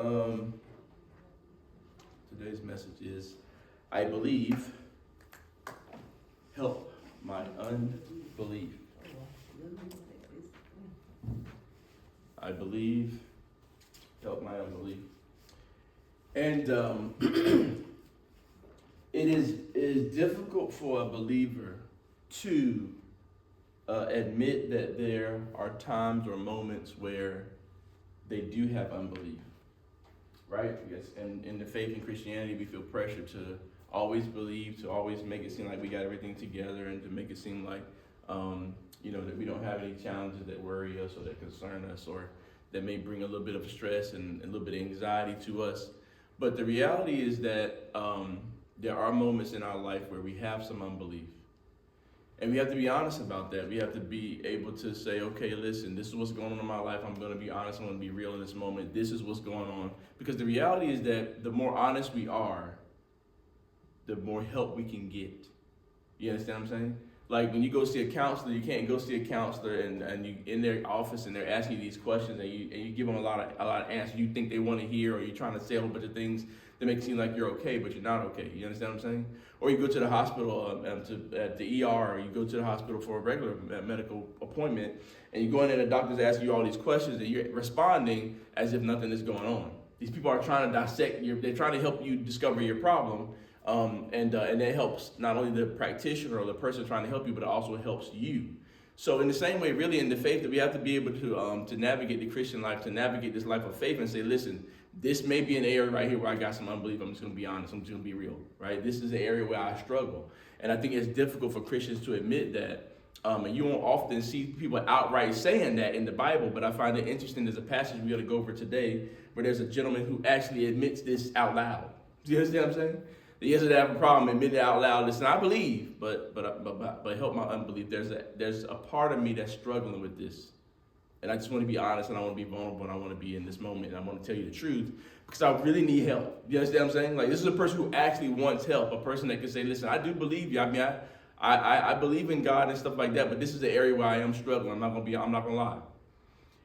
Um, Today's message is, I believe, help my unbelief. I believe, help my unbelief. And it is difficult for a believer to admit that there are times or moments where they do have unbelief, right? Yes. And in the faith in Christianity, we feel pressure to always believe, to always make it seem like we got everything together, and to make it seem like, that we don't have any challenges that worry us or that concern us or that may bring a little bit of stress and a little bit of anxiety to us. But the reality is that there are moments in our life where we have some unbelief. And we have to be honest about that. We have to be able to say, okay, listen, this is what's going on in my life. I'm going to be honest. I'm going to be real in this moment. This is what's going on. Because the reality is that the more honest we are, the more help we can get. You understand what I'm saying? Like when you go see a counselor, you can't go see a counselor and you in their office and they're asking you these questions and you give them a lot of answers you think they want to hear, or you're trying to say a whole bunch of things that make it seem like you're okay, but you're not okay. You understand what I'm saying? Or you go to the hospital at the ER, or you go to the hospital for a regular medical appointment, and you go in there and the doctor's asking you all these questions and you're responding as if nothing is going on. These people are trying to dissect they're trying to help you discover your problem. And that helps not only the practitioner or the person trying to help you, but it also helps you. So in the same way, really in the faith, that we have to be able to navigate the Christian life, to navigate this life of faith and say, listen, this may be an area right here where I got some unbelief. I'm just going to be honest. I'm just going to be real, right? This is an area where I struggle. And I think it's difficult for Christians to admit that. And you won't often see people outright saying that in the Bible, but I find it interesting. There's a passage we're going to go over today where there's a gentleman who actually admits this out loud. Do you understand what I'm saying? He doesn't have a problem admitting it out loud. Listen, I believe, but help my unbelief. There's a part of me that's struggling with this, and I just want to be honest, and I want to be vulnerable, and I want to be in this moment, and I want to tell you the truth because I really need help. You understand what I'm saying? Like, this is a person who actually wants help, a person that can say, listen, I do believe you. I mean, I believe in God and stuff like that, but this is the area where I am struggling. I'm not gonna lie.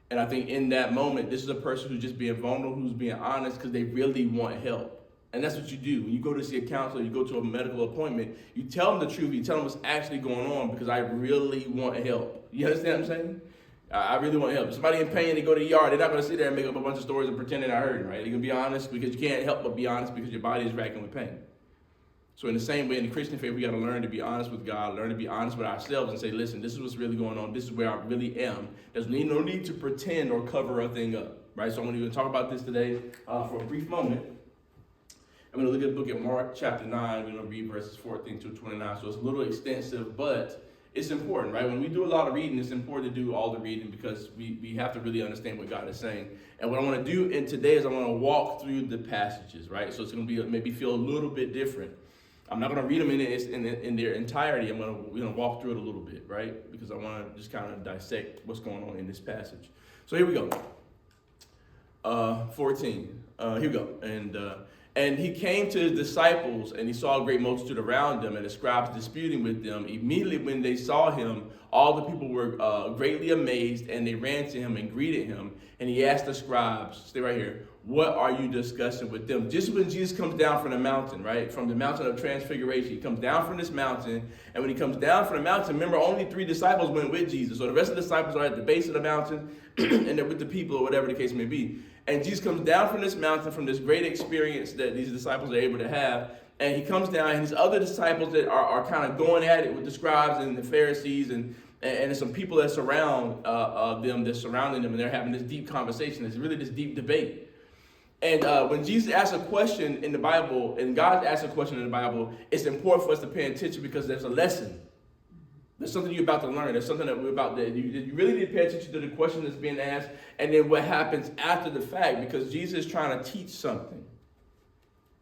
And I think in that moment, this is a person who's just being vulnerable, who's being honest because they really want help. And that's what you do. When you go to see a counselor, you go to a medical appointment, you tell them the truth, you tell them what's actually going on because I really want help. You understand what I'm saying? I really want help. If somebody in pain, they go to the ER, they're not going to sit there and make up a bunch of stories and pretend they're not hurting, right? They're going to be honest because you can't help but be honest because your body is racking with pain. So in the same way, in the Christian faith, we got to learn to be honest with God, learn to be honest with ourselves and say, listen, this is what's really going on. This is where I really am. There's no need to pretend or cover a thing up, right? So I'm going to talk about this today for a brief moment. I'm going to look at the book at Mark chapter 9. We're going to read verses 14 to 29. So it's a little extensive, but it's important, right? When we do a lot of reading, it's important to do all the reading because we have to really understand what God is saying. And what I want to do in today is I want to walk through the passages, right? So it's going to be maybe feel a little bit different. I'm not going to read them in their entirety. I'm going to walk through it a little bit, right? Because I want to just kind of dissect what's going on in this passage. So here we go. 14. Here we go. And he came to his disciples, and he saw a great multitude around them, and the scribes disputing with them. Immediately when they saw him, all the people were greatly amazed, and they ran to him and greeted him. And he asked the scribes, stay right here, what are you discussing with them? Just when Jesus comes down from the mountain, right? From the mountain of transfiguration. He comes down from this mountain, and when he comes down from the mountain, remember, only 3 disciples went with Jesus. So the rest of the disciples are at the base of the mountain, and they're with the people, or whatever the case may be. And Jesus comes down from this mountain, from this great experience that these disciples are able to have. And he comes down, and his other disciples that are kind of going at it with the scribes and the Pharisees, and there's some people that surround them, that's surrounding them, and they're having this deep conversation. It's really this deep debate. And when Jesus asks a question in the Bible, and God asks a question in the Bible, it's important for us to pay attention because there's a lesson. There's something you're about to learn. There's something that you really need to pay attention to the question that's being asked, and then what happens after the fact, because Jesus is trying to teach something,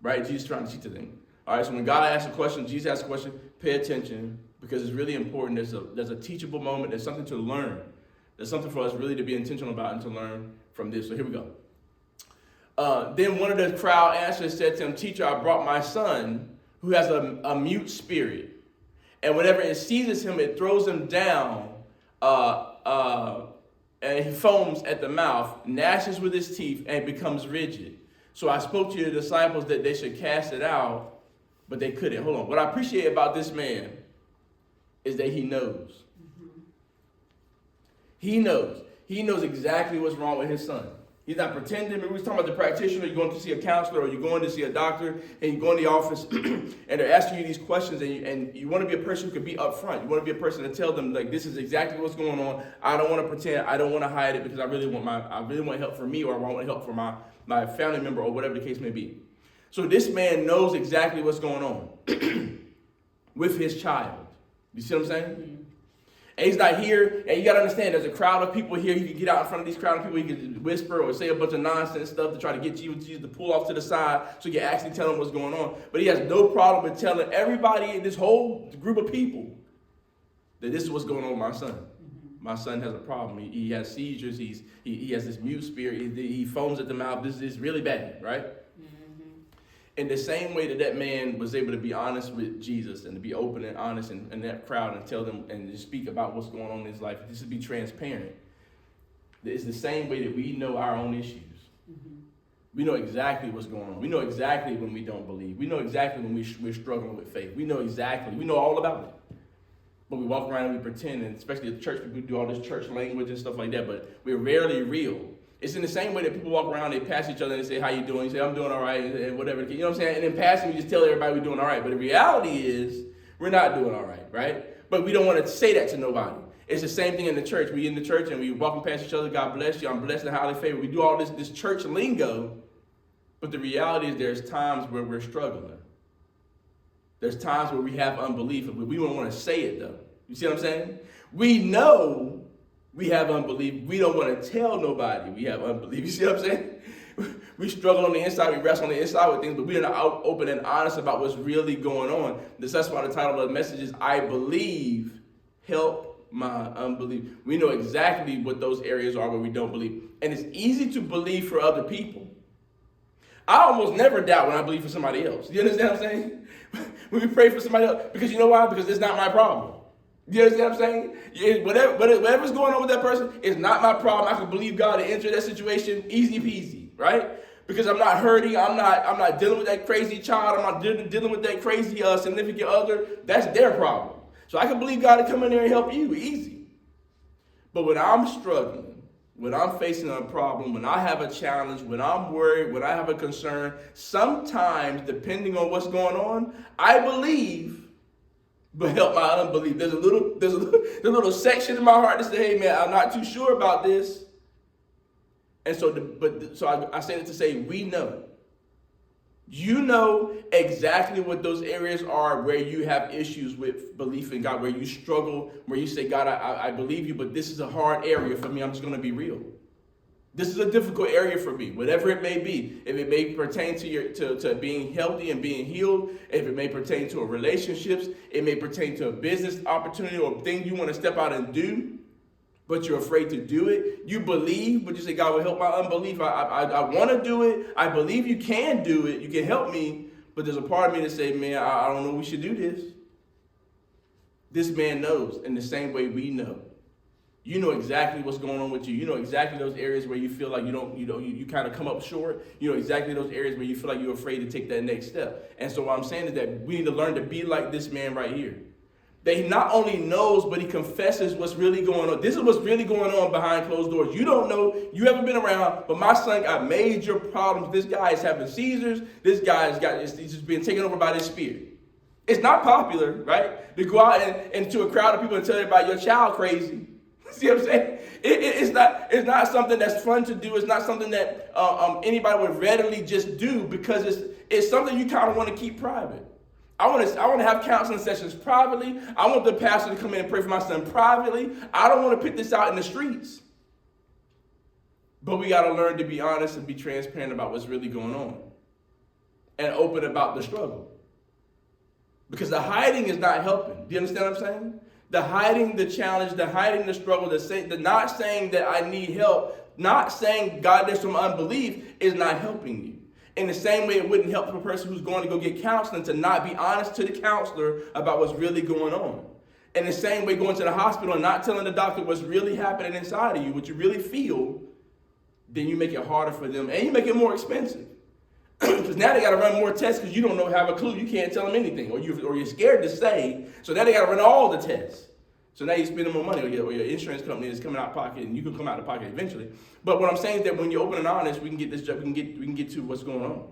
right? Jesus is trying to teach a thing. All right, so when God asks a question, Jesus asks a question, pay attention, because it's really important. There's a teachable moment. There's something to learn. There's something for us really to be intentional about and to learn from this. So here we go. Then one of the crowd answered and said to him, teacher, I brought my son who has a mute spirit. And whenever it seizes him, it throws him down and he foams at the mouth, gnashes with his teeth, and becomes rigid. So I spoke to your disciples that they should cast it out, but they couldn't. Hold on. What I appreciate about this man is that he knows. He knows. He knows exactly what's wrong with his son. He's not pretending. Remember, we was talking about the practitioner. You're going to see a counselor or you're going to see a doctor and you go in the office and they're asking you these questions and you want to be a person who can be upfront. You want to be a person to tell them, like, this is exactly what's going on. I don't want to pretend. I don't want to hide it because I really want help for me, or I want help for my family member, or whatever the case may be. So this man knows exactly what's going on with his child. You see what I'm saying? Mm-hmm. And he's not here, and you got to understand, there's a crowd of people here. You can get out in front of these crowd of people, you can whisper or say a bunch of nonsense stuff to try to get you to pull off to the side so you can actually tell them what's going on. But he has no problem with telling everybody in this whole group of people that this is what's going on with my son. Mm-hmm. My son has a problem. He has seizures. He has this mute spirit. He foams at the mouth. This is really bad, right? In the same way that man was able to be honest with Jesus and to be open and honest in that crowd and tell them and just speak about what's going on in his life, just to be transparent, it's the same way that we know our own issues. Mm-hmm. We know exactly what's going on. We know exactly when we don't believe. We know exactly when we're struggling with faith. We know all about it. But we walk around and we pretend, and especially at the church, people do all this church language and stuff like that, but we're rarely real. It's in the same way that people walk around, they pass each other and they say, how you doing? You say, I'm doing all right, and whatever. You know what I'm saying? And in passing, we just tell everybody we're doing all right. But the reality is, we're not doing all right? But we don't want to say that to nobody. It's the same thing in the church. We in the church and we walking past each other, God bless you, I'm blessed and highly favored. We do all this church lingo, but the reality is there's times where we're struggling. There's times where we have unbelief, but we don't want to say it though. You see what I'm saying? We know we have unbelief. We don't want to tell nobody we have unbelief. You see what I'm saying? We struggle on the inside. We wrestle on the inside with things, but we're not open and honest about what's really going on. That's why the title of the message is, I believe, help my unbelief. We know exactly what those areas are where we don't believe. And it's easy to believe for other people. I almost never doubt when I believe for somebody else. You understand what I'm saying? When we pray for somebody else, because you know why? Because it's not my problem. You understand what I'm saying? Whatever's going on with that person is not my problem. I can believe God to enter that situation easy peasy, right? Because I'm not hurting. I'm not dealing with that crazy child. I'm not dealing with that crazy significant other. That's their problem. So I can believe God to come in there and help you easy. But when I'm struggling, when I'm facing a problem, when I have a challenge, when I'm worried, when I have a concern, sometimes, depending on what's going on, I believe, but help my unbelief. There's a little section in my heart that says, hey man, I'm not too sure about this. And so I say that to say, we know. You know exactly what those areas are where you have issues with belief in God, where you struggle, where you say, God, I believe you, but this is a hard area for me. I'm just going to be real. This is a difficult area for me, whatever it may be. If it may pertain to being healthy and being healed, if it may pertain to a relationships, it may pertain to a business opportunity or thing you want to step out and do, but you're afraid to do it. You believe, but you say, God will help my unbelief. I want to do it. I believe you can do it. You can help me. But there's a part of me that say, man, I don't know we should do this. This man knows in the same way we know. You know exactly what's going on with you. You know exactly those areas where you feel like you kind of come up short. You know exactly those areas where you feel like you're afraid to take that next step. And so what I'm saying is that we need to learn to be like this man right here. That he not only knows, but he confesses what's really going on. This is what's really going on behind closed doors. You don't know. You haven't been around, but my son got major problems. This guy is having seizures. This guy he's just being taken over by this spirit. It's not popular, right? To go out into a crowd of people and tell everybody your child crazy. See what I'm saying? It's not something that's fun to do. It's not something that anybody would readily just do, because it's something you kind of want to keep private. I want to have counseling sessions privately. I want the pastor to come in and pray for my son privately. I don't want to put this out in the streets. But we got to learn to be honest and be transparent about what's really going on, and open about the struggle. Because the hiding is not helping. Do you understand what I'm saying? The hiding, the challenge, the hiding, the struggle, the not saying that I need help, not saying, God, there's some unbelief, is not helping you. In the same way it wouldn't help a person who's going to go get counseling to not be honest to the counselor about what's really going on. And the same way, going to the hospital and not telling the doctor what's really happening inside of you, what you really feel, then you make it harder for them and you make it more expensive. Because now they got to run more tests because you don't have a clue. You can't tell them anything, or you're scared to say. So now they got to run all the tests. So now you're spending more money, or your insurance company is coming out of pocket, and you can come out of pocket eventually. But what I'm saying is that when you're open and honest, we can get this job. We can get to what's going on.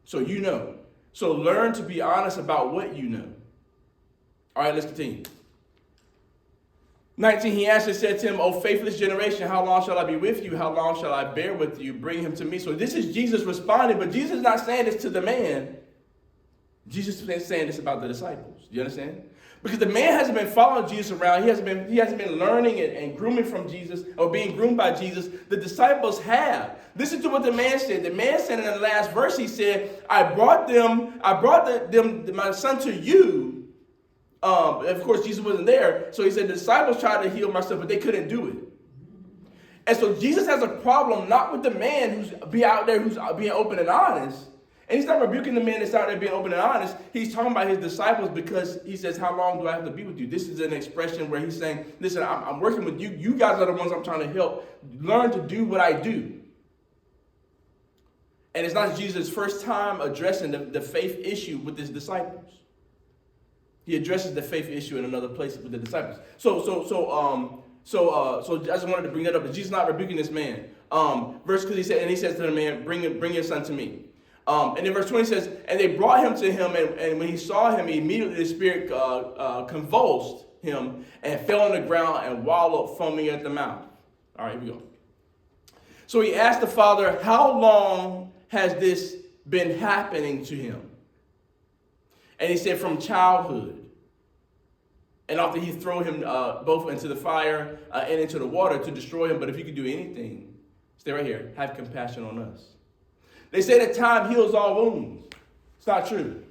So you know. So learn to be honest about what you know. All right, let's continue. 19, he answered, said to him, O faithless generation, how long shall I be with you? How long shall I bear with you? Bring him to me. So this is Jesus responding, but Jesus is not saying this to the man. Jesus is saying this about the disciples. Do you understand? Because the man hasn't been following Jesus around. He hasn't been learning and grooming from Jesus or being groomed by Jesus. The disciples have. Listen to what the man said. The man said in the last verse, he said, I brought my son to you. Of course, Jesus wasn't there. So he said, the disciples tried to heal myself, but they couldn't do it. And so Jesus has a problem, not with the man who's being open and honest. And he's not rebuking the man that's out there being open and honest. He's talking about his disciples because he says, how long do I have to be with you? This is an expression where he's saying, listen, I'm working with you. You guys are the ones I'm trying to help learn to do what I do. And it's not Jesus' first time addressing the faith issue with his disciples. He addresses the faith issue in another place with the disciples. So I just wanted to bring that up. That Jesus is not rebuking this man. Verse, because he says to the man, bring your son to me. And then verse 20 says, and they brought him to him, and when he saw him, immediately the spirit convulsed him and fell on the ground and wallowed, foaming at the mouth. All right, here we go. So he asked the father, how long has this been happening to him? And he said, from childhood. And often he throw him both into the fire and into the water to destroy him. But if you could do anything, stay right here, have compassion on us. They say that time heals all wounds. It's not true.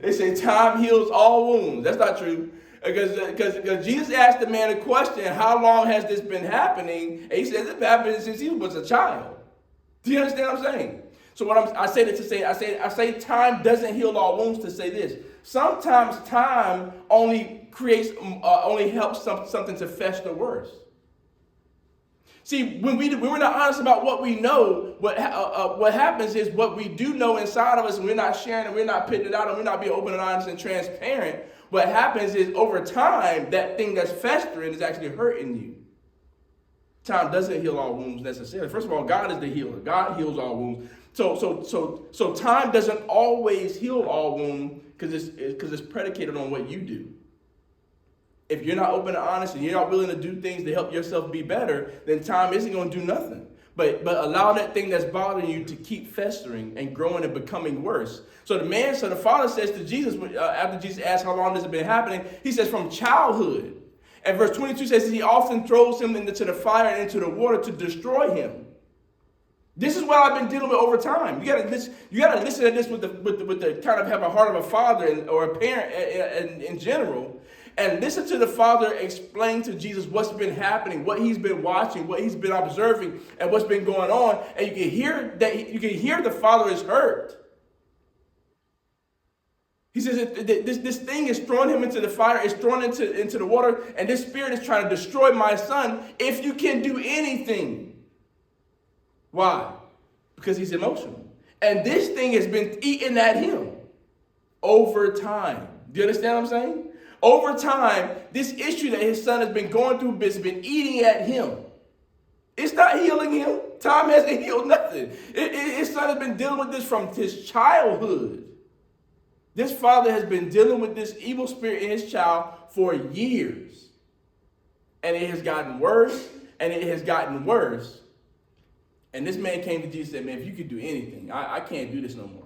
They say time heals all wounds. That's not true. Because Jesus asked the man a question, how long has this been happening? And he said, it's been happening since he was a child. Do you understand what I'm saying? So I say time doesn't heal all wounds to say this. Sometimes time only helps something to fester worse. See, when we're not honest about what we know, what happens is what we do know inside of us, and we're not sharing and we're not putting it out and we're not being open and honest and transparent. What happens is over time, that thing that's festering is actually hurting you. Time doesn't heal all wounds necessarily. First of all, God is the healer. God heals all wounds. So time doesn't always heal all wounds because it's predicated on what you do. If you're not open and honest and you're not willing to do things to help yourself be better, then time isn't going to do nothing. But allow that thing that's bothering you to keep festering and growing and becoming worse. So the father says to Jesus, after Jesus asks how long this has been happening, he says from childhood. And verse 22 says he often throws him into the fire and into the water to destroy him. This is what I've been dealing with over time. You gotta listen to this with the kind of have a heart of a father or a parent in general. And listen to the father explain to Jesus what's been happening, what he's been watching, what he's been observing, and what's been going on. And you can hear the father is hurt. He says this thing is throwing him into the fire, it's thrown into the water, and this spirit is trying to destroy my son if you can do anything. Why? Because he's emotional. And this thing has been eating at him over time. Do you understand what I'm saying? Over time, this issue that his son has been going through has been eating at him. It's not healing him. Time hasn't healed nothing. His son has been dealing with this from his childhood. This father has been dealing with this evil spirit in his child for years. And it has gotten worse, and it has gotten worse. And this man came to Jesus and said, man, if you could do anything, I can't do this no more.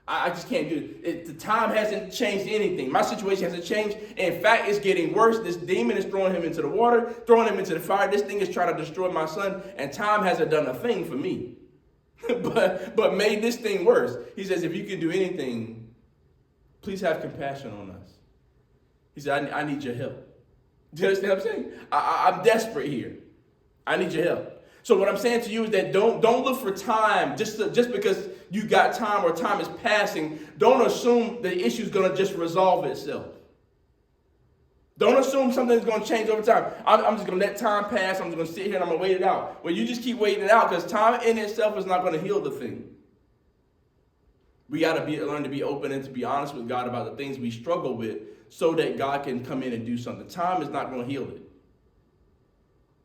I just can't do it. The time hasn't changed anything. My situation hasn't changed. In fact, it's getting worse. This demon is throwing him into the water, throwing him into the fire. This thing is trying to destroy my son, and time hasn't done a thing for me. but made this thing worse. He says, if you can do anything, please have compassion on us. He said, I need your help. Do you understand what I'm saying? I'm desperate here. I need your help. So what I'm saying to you is that don't look for time just because you got time or time is passing. Don't assume the issue is going to just resolve itself. Don't assume something's going to change over time. I'm just going to let time pass. I'm just going to sit here and I'm going to wait it out. Well, you just keep waiting it out because time in itself is not going to heal the thing. We got to learn to be open and to be honest with God about the things we struggle with so that God can come in and do something. Time is not going to heal it.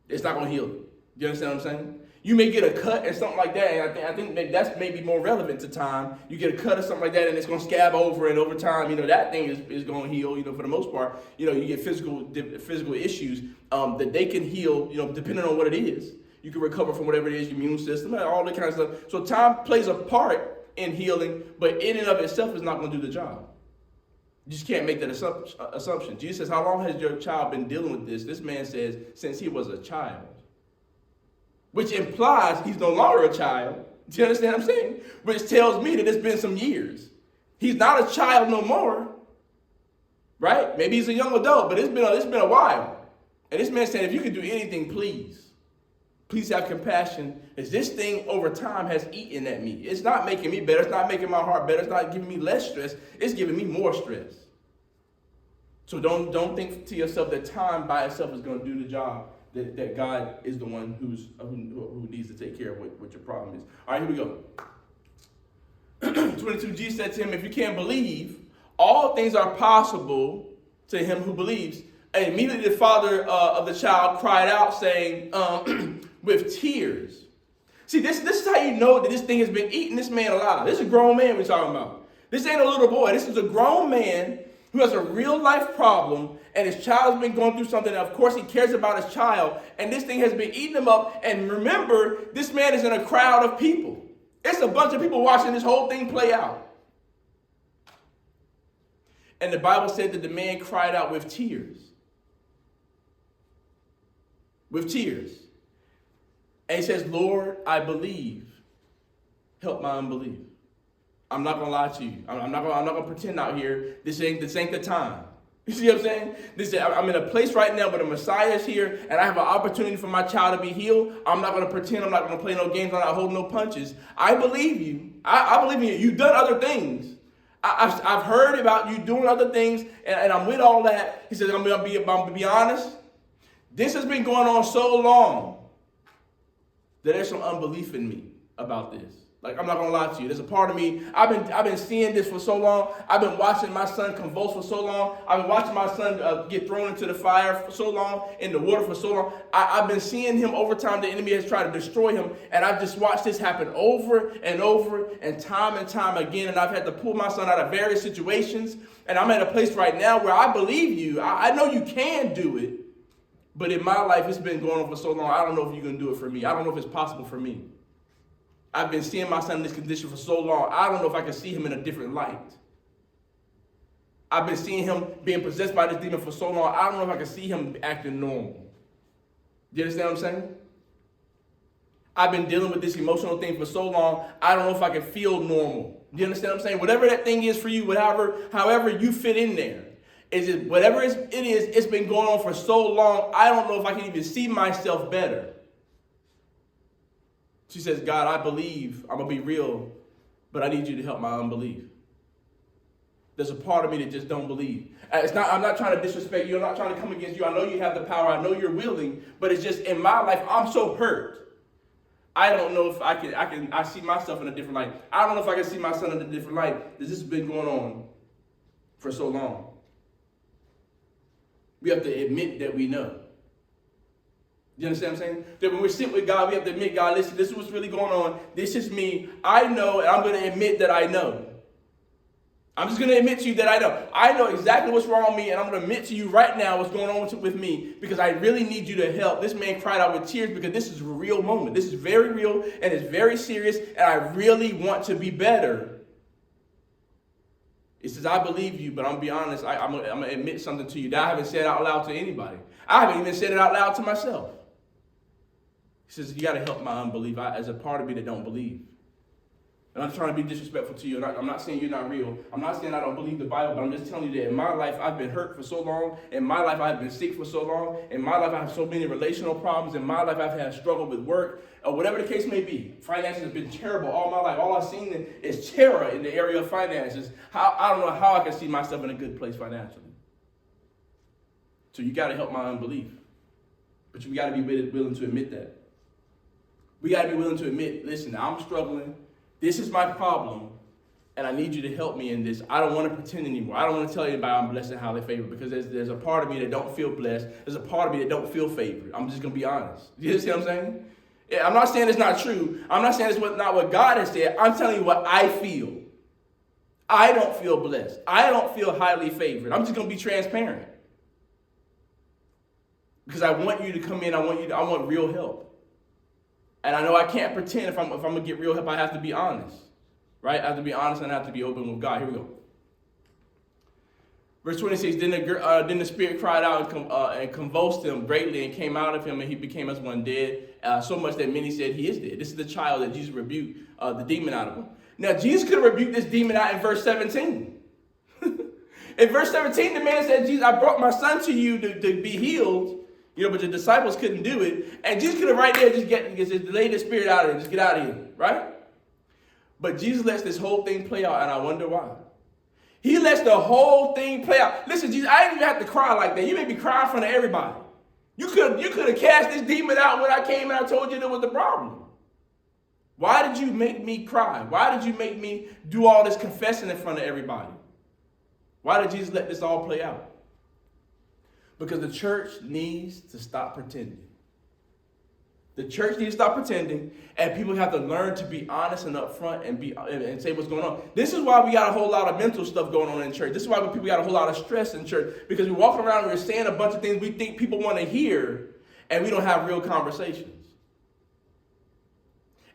It's not going to heal it. You understand what I'm saying? You may get a cut or something like that, and I think that's maybe more relevant to time. You get a cut or something like that, and it's going to scab over, and over time, that thing is going to heal, for the most part. You get physical issues that they can heal, depending on what it is. You can recover from whatever it is, your immune system, all that kind of stuff. So time plays a part in healing, but in and of itself is not going to do the job. You just can't make that assumption. Jesus says, how long has your child been dealing with this? This man says, since he was a child. Which implies he's no longer a child. Do you understand what I'm saying? Which tells me that it's been some years. He's not a child no more. Right? Maybe he's a young adult, but it's been a while. And this man said, if you can do anything, please have compassion, as this thing over time has eaten at me. It's not making me better. It's not making my heart better. It's not giving me less stress. It's giving me more stress. So don't think to yourself that time by itself is going to do the job. That God is the one who needs to take care of what your problem is. All right, here we go. 22, Jesus said to him, if you can't believe, all things are possible to him who believes. And immediately the father of the child cried out, saying, with tears. See, this is how you know that this thing has been eating this man alive. This is a grown man we're talking about. This ain't a little boy. This is a grown man who has a real life problem, and his child has been going through something. And of course, he cares about his child, and this thing has been eating him up. And remember, this man is in a crowd of people. It's a bunch of people watching this whole thing play out. And the Bible said that the man cried out with tears. With tears. And he says, Lord, I believe. Help my unbelief. I'm not gonna lie to you. I'm not gonna pretend out here. This ain't the time. You see what I'm saying? I'm in a place right now where the Messiah is here, and I have an opportunity for my child to be healed. I'm not gonna pretend. I'm not gonna play no games. I'm not holding no punches. I believe you. I believe in you. You've done other things. I've heard about you doing other things, and I'm with all that. He says, I'm gonna be honest. This has been going on so long that there's some unbelief in me about this. Like, I'm not gonna lie to you. There's a part of me. I've been seeing this for so long. I've been watching my son convulse for so long. I've been watching my son get thrown into the fire for so long, in the water for so long. I've been seeing him over time. The enemy has tried to destroy him, and I've just watched this happen over and over and time again. And I've had to pull my son out of various situations. And I'm at a place right now where I believe you. I know you can do it, but in my life, it's been going on for so long. I don't know if you're gonna do it for me. I don't know if it's possible for me. I've been seeing my son in this condition for so long. I don't know if I can see him in a different light. I've been seeing him being possessed by this demon for so long. I don't know if I can see him acting normal. You understand what I'm saying? I've been dealing with this emotional thing for so long. I don't know if I can feel normal. You understand what I'm saying? Whatever that thing is for you, however you fit in there, whatever it is, it's been going on for so long. I don't know if I can even see myself better. She says, God, I believe. I'm going to be real, but I need you to help my unbelief. There's a part of me that just don't believe. I'm not trying to disrespect you. I'm not trying to come against you. I know you have the power. I know you're willing, but it's just in my life, I'm so hurt. I don't know if I see myself in a different light. I don't know if I can see my son in a different light. This has been going on for so long. We have to admit that we know. You understand what I'm saying? That when we sit with God, we have to admit, God, listen, this is what's really going on. This is me. I know, and I'm going to admit that I know. I'm just going to admit to you that I know. I know exactly what's wrong with me, and I'm going to admit to you right now what's going on with me because I really need you to help. This man cried out with tears because this is a real moment. This is very real, and it's very serious, and I really want to be better. He says, I believe you, but I'm going to be honest. I'm going to admit something to you that I haven't said out loud to anybody. I haven't even said it out loud to myself. He says, you got to help my unbelief. As a part of me that don't believe. And I'm trying to be disrespectful to you. And I'm not saying you're not real. I'm not saying I don't believe the Bible, but I'm just telling you that in my life, I've been hurt for so long. In my life, I've been sick for so long. In my life, I have so many relational problems. In my life, I've had struggle with work, or whatever the case may be. Finances have been terrible all my life. All I've seen is terror in the area of finances. I don't know how I can see myself in a good place financially. So you got to help my unbelief. But you got to be willing to admit that. We got to be willing to admit, listen, I'm struggling. This is my problem, and I need you to help me in this. I don't want to pretend anymore. I don't want to tell anybody I'm blessed and highly favored, because there's a part of me that don't feel blessed. There's a part of me that don't feel favored. I'm just going to be honest. You see what I'm saying? I'm not saying it's not true. I'm not saying it's not what God has said. I'm telling you what I feel. I don't feel blessed. I don't feel highly favored. I'm just going to be transparent. Because I want you to come in. I want real help. And I know I can't pretend if I'm going to get real help. I have to be honest, right? I have to be honest and I have to be open with God. Here we go. Verse 26, then the Spirit cried out and convulsed him greatly and came out of him, and he became as one dead, so much that many said he is dead. This is the child that Jesus rebuked the demon out of him. Now, Jesus could have rebuked this demon out in verse 17. In verse 17, the man said, Jesus, I brought my son to you to be healed. But the disciples couldn't do it. And Jesus could have right there just lay the spirit out of it, just get out of here, right? But Jesus lets this whole thing play out, and I wonder why. He lets the whole thing play out. Listen, Jesus, I didn't even have to cry like that. You made me cry in front of everybody. You could have cast this demon out when I came and I told you there was the problem. Why did you make me cry? Why did you make me do all this confessing in front of everybody? Why did Jesus let this all play out? Because the church needs to stop pretending. The church needs to stop pretending, and people have to learn to be honest and upfront and say what's going on. This is why we got a whole lot of mental stuff going on in church. This is why people got a whole lot of stress in church, because we're walking around and we're saying a bunch of things we think people want to hear, and we don't have real conversations.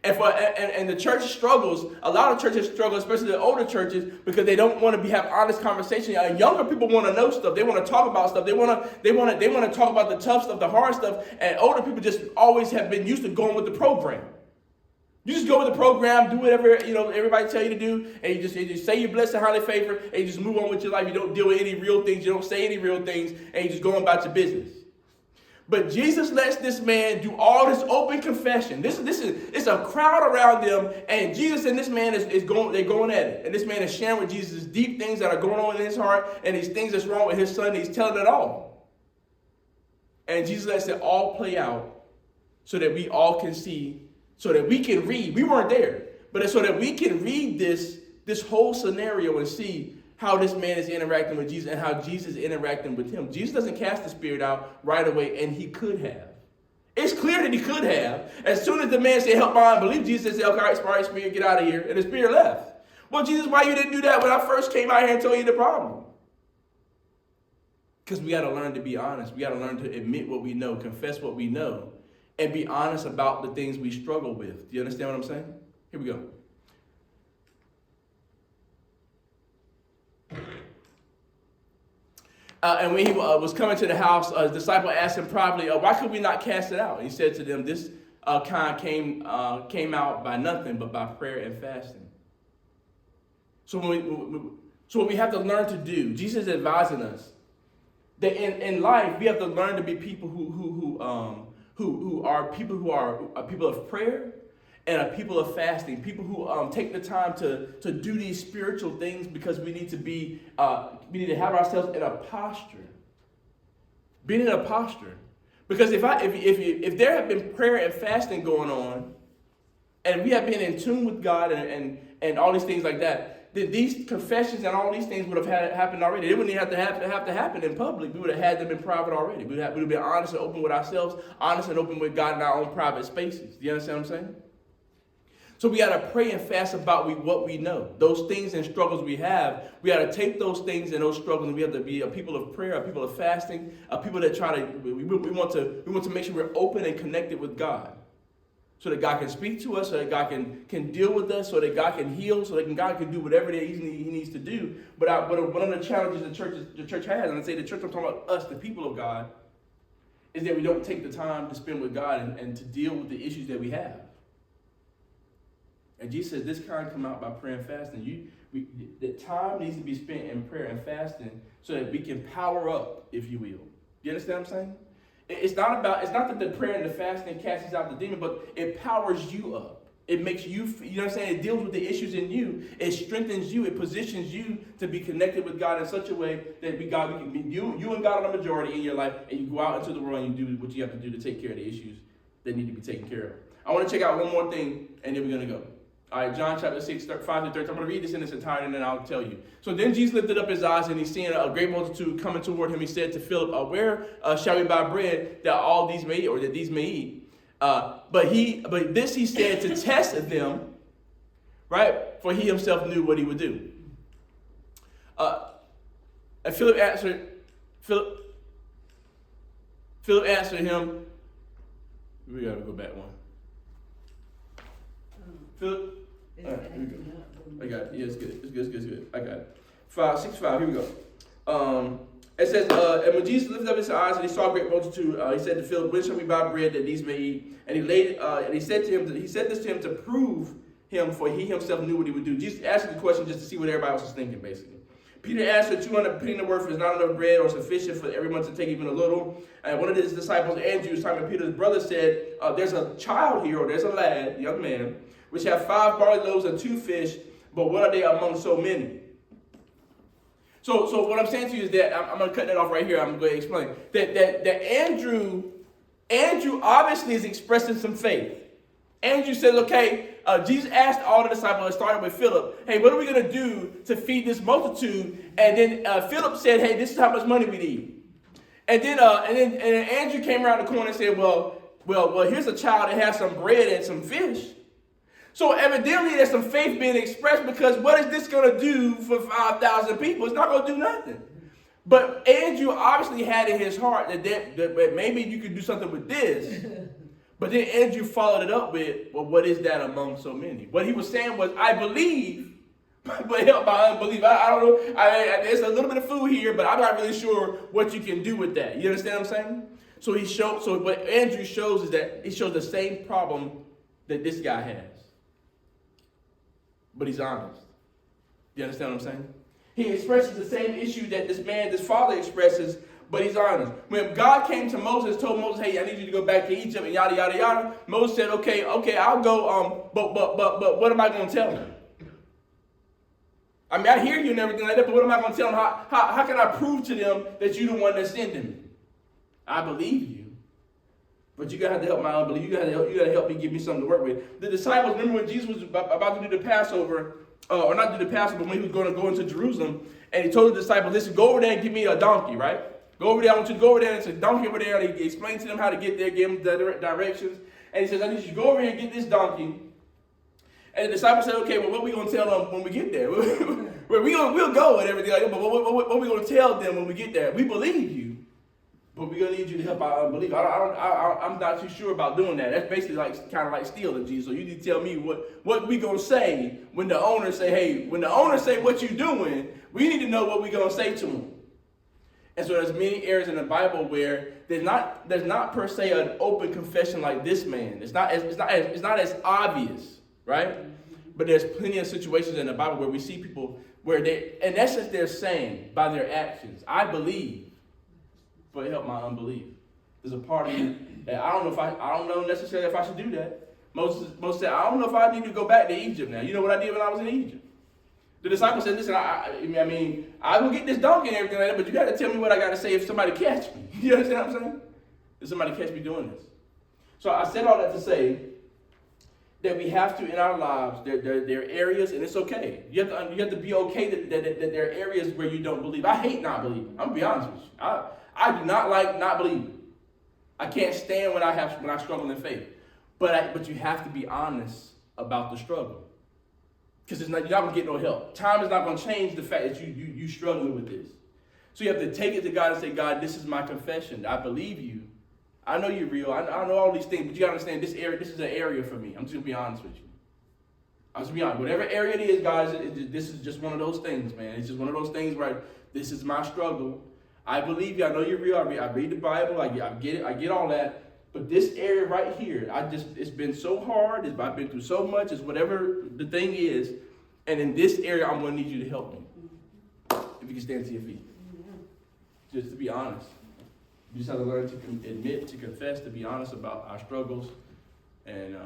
And the church struggles. A lot of churches struggle, especially the older churches, because they don't want to have honest conversation. Younger people want to know stuff. They want to talk about stuff. They want to talk about the tough stuff, the hard stuff. And older people just always have been used to going with the program. You just go with the program, do whatever everybody tell you to do, and you just say you're blessed and highly favored, and you just move on with your life. You don't deal with any real things. You don't say any real things, and you just go on about your business. But Jesus lets this man do all this open confession. It's a crowd around them, and Jesus and this man they're going at it. And this man is sharing with Jesus deep things that are going on in his heart, and these things that's wrong with his son. He's telling it all. And Jesus lets it all play out so that we all can see, so that we can read. We weren't there, but so that we can read this whole scenario and see how this man is interacting with Jesus and how Jesus is interacting with him. Jesus doesn't cast the spirit out right away, and he could have. It's clear that he could have. As soon as the man said, help my unbelief, Jesus said, okay, all right, spirit, get out of here. And the spirit left. Well, Jesus, why you didn't do that when I first came out here and told you the problem? Because we got to learn to be honest. We got to learn to admit what we know, confess what we know, and be honest about the things we struggle with. Do you understand what I'm saying? Here we go. And when he was coming to the house, a disciple asked him privately, why could we not cast it out? And he said to them, this kind came out by nothing but by prayer and fasting. So what we have to learn to do, Jesus is advising us that in life we have to learn to be people who are people of prayer and a people of fasting, people who take the time to do these spiritual things, because we need to have ourselves in a posture. Being in a posture. Because if there have been prayer and fasting going on, and we have been in tune with God and all these things like that, then these confessions and all these things would have happened already. They wouldn't have to happen in public. We would have had them in private already. We would have been honest and open with ourselves, honest and open with God in our own private spaces. Do you understand what I'm saying? So we got to pray and fast about what we know. Those things and struggles we have, we got to take those things and those struggles, and we have to be a people of prayer, a people of fasting, a people that we want to make sure we're open and connected with God, so that God can speak to us, so that God can deal with us, so that God can heal, so that God can do whatever it is He needs to do. But one of the challenges the church has, and I say the church, I'm talking about us, the people of God, is that we don't take the time to spend with God and to deal with the issues that we have. And And Jesus says, this kind come out by prayer and fasting. The time needs to be spent in prayer and fasting so that we can power up, if you will. You understand what I'm saying? It's not that the prayer and the fasting casts out the demon, but it powers you up. It makes you, you know what I'm saying? It deals with the issues in you. It strengthens you. It positions you to be connected with God in such a way that you and God are the majority in your life, and you go out into the world and you do what you have to do to take care of the issues that need to be taken care of. I want to check out one more thing, and then we're going to go. All right, John chapter 6, 5 to 13. I'm going to read this in its entirety, and then I'll tell you. So then Jesus lifted up his eyes, and he seeing a great multitude coming toward him. He said to Philip, where shall we buy bread that all these may eat, or that these may eat? But this he said to test them, right? For he himself knew what he would do. And Philip answered him. We got to go back one. Philip. All right, here we go. I got it. Yeah, it's good. It's good. I got it. 6:5. Here we go. It says, and when Jesus lifted up his eyes and he saw a great multitude, he said to Philip, when shall we buy bread that these may eat? And he said this to him to prove him, for he himself knew what he would do. Jesus asked the question just to see what everybody else was thinking, basically. Peter answered, 200 penny worth is not enough bread or sufficient for everyone to take even a little. And one of his disciples, Andrew, Simon Peter's brother, said, there's a child here, or there's a lad, young man, which have 5 barley loaves and 2 fish, but what are they among so many? So what I'm saying to you is that, I'm going to cut that off right here, I'm going to explain, that Andrew obviously is expressing some faith. Andrew says, okay, Jesus asked all the disciples, starting with Philip, hey, what are we going to do to feed this multitude? And then Philip said, hey, this is how much money we need. And then Andrew came around the corner and said, well, here's a child that has some bread and some fish. So evidently there's some faith being expressed, because what is this going to do for 5,000 people? It's not going to do nothing. But Andrew obviously had in his heart that maybe you could do something with this. But then Andrew followed it up with, well, what is that among so many? What he was saying was, I believe, but help my unbelief. I don't know. There's a little bit of food here, but I'm not really sure what you can do with that. You understand what I'm saying? So what Andrew shows is that he shows the same problem that this guy has. But he's honest. You understand what I'm saying? He expresses the same issue that this father expresses, but he's honest. When God came to Moses, told Moses, hey, I need you to go back to Egypt and yada, yada, yada. Moses said, okay, I'll go, but what am I going to tell him? I mean, I hear you and everything like that, but what am I going to tell them? How can I prove to them that you're the one that's sending me? I believe you, but you got to help my unbelief. You got to help me, give me something to work with. The disciples, remember when Jesus was about to do the Passover, or not do the Passover, when he was going to go into Jerusalem, and he told the disciples, listen, go over there and give me a donkey, right? Go over there. I want you to go over there, and it's a donkey over there. And he explained to them how to get there, give them the directions. And he says, I need you to go over here and get this donkey. And the disciples said, okay, well, what are we going to tell them when we get there? We'll go and everything like that, but what are we going to tell them when we get there? We believe you, but we're going to need you to help our unbelief. I'm not too sure about doing that. That's basically kind of like stealing, Jesus. So you need to tell me what we going to say when the owner say, hey, when the owner say what you doing, we need to know what we going to say to him. And so there's many areas in the Bible where there's not per se an open confession like this man. It's not as obvious, right? But there's plenty of situations in the Bible where we see people where in essence they're saying by their actions, I believe, but help my unbelief. There's a part of me that I don't know necessarily if I should do that. Moses said, I don't know if I need to go back to Egypt now. You know what I did when I was in Egypt? The disciples said, listen, I will get this donkey and everything like that, but you got to tell me what I got to say if somebody catch me. You understand what I'm saying? If somebody catch me doing this. So I said all that to say that we have to, in our lives, there are areas, and it's okay. You have to be okay that there are areas where you don't believe. I hate not believing. I'm going to be honest with you. I do not like not believing. I can't stand when I struggle in faith. But you have to be honest about the struggle. Because you're not going to get no help. Time is not going to change the fact that you struggling with this. So you have to take it to God and say, God, this is my confession. I believe you. I know you're real. I know all these things, but you got to understand this is an area for me. I'm just going to be honest with you. I'm just going to be honest. Whatever area it is, guys, this is just one of those things, man. It's just one of those things where this is my struggle. I believe you. I know you're real. I read the Bible. I get it. I get all that. But this area right here, it's been so hard. I've been through so much. It's whatever the thing is. And in this area, I'm going to need you to help me. If you can stand to your feet. Just to be honest. You just have to learn to admit, to confess, to be honest about our struggles, and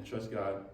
trust God